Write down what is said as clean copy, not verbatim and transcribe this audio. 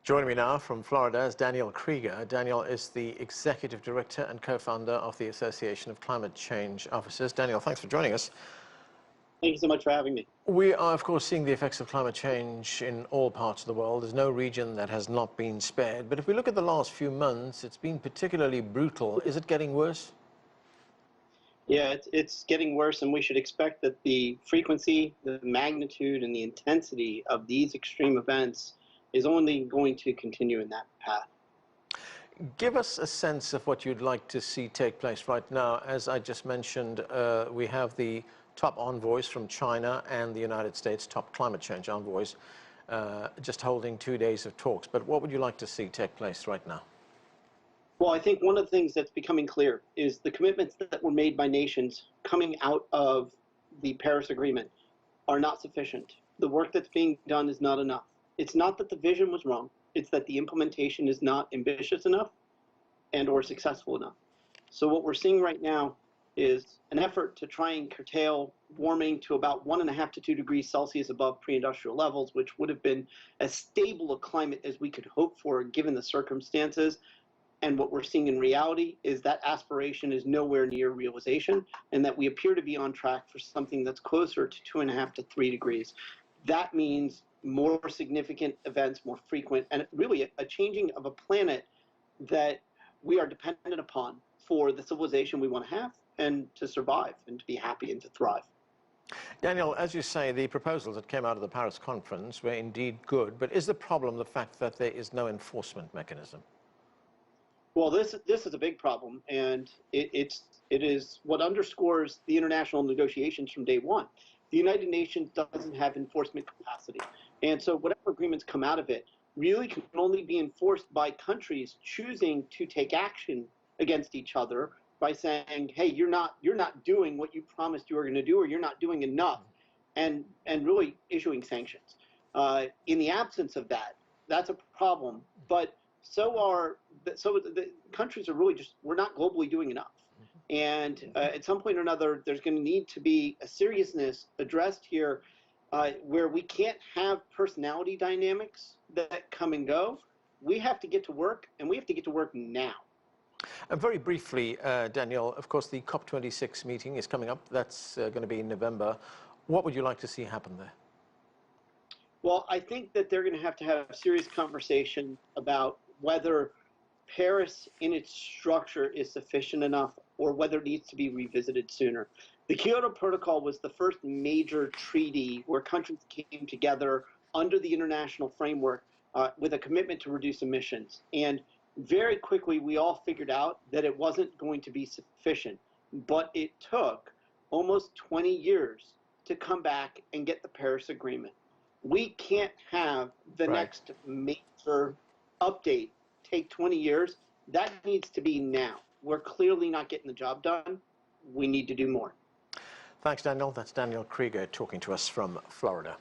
Joining me now from Florida is Daniel Kreeger. Daniel is the Executive Director and Co-founder of the Association of Climate Change Officers. Daniel, thanks for joining us. Thank you so much for having me. We are, of course, seeing the effects of climate change in all parts of the world. There's no region that has not been spared. But if we look at the last few months, it's been particularly brutal. Is it getting worse? Yeah, it's getting worse, and we should expect that the frequency, the magnitude, and the intensity of these extreme events is only going to continue in that path. Give us a sense of what you'd like to see take place right now. As I just mentioned, we have the top envoys from China and the United States, top climate change envoys, just holding 2 days of talks. But what would you like to see take place right now? Well, I think one of the things that's becoming clear is the commitments that were made by nations coming out of the Paris Agreement are not sufficient. The work that's being done is not enough. It's not that the vision was wrong. It's that the implementation is not ambitious enough and or successful enough. So what we're seeing right now is an effort to try and curtail warming to about 1.5 to 2 degrees Celsius above pre-industrial levels, which would have been as stable a climate as we could hope for given the circumstances. And what we're seeing in reality is that aspiration is nowhere near realization, and that we appear to be on track for something that's closer to 2.5 to 3 degrees. That means more significant events, more frequent, and really a changing of a planet that we are dependent upon for the civilization we want to have and to survive and to be happy and to thrive. Daniel, as you say, the proposals that came out of the Paris conference were indeed good, but is the problem the fact that there is no enforcement mechanism? Well, this is a big problem, and it is what underscores the international negotiations from day one. The United Nations doesn't have enforcement capacity, and so whatever agreements come out of it really can only be enforced by countries choosing to take action against each other by saying, "Hey, you're not doing what you promised you were going to do, or you're not doing enough," and really issuing sanctions. In the absence of that, that's a problem, but so the countries are really just, we're not globally doing enough. And at some point or another, there's going to need to be a seriousness addressed here where we can't have personality dynamics that come and go. We have to get to work, and we have to get to work now. And very briefly, Daniel, of course, the COP26 meeting is coming up. That's going to be in November. What would you like to see happen there? Well, I think that they're going to have a serious conversation about whether Paris in its structure is sufficient enough or whether it needs to be revisited sooner. The Kyoto Protocol was the first major treaty where countries came together under the international framework with a commitment to reduce emissions. And very quickly, we all figured out that it wasn't going to be sufficient. But it took almost 20 years to come back and get the Paris Agreement. We can't have the next major update take 20 years. That needs to be now. We're clearly not getting the job done. We need to do more. Thanks, Daniel. That's Daniel Kreeger talking to us from Florida.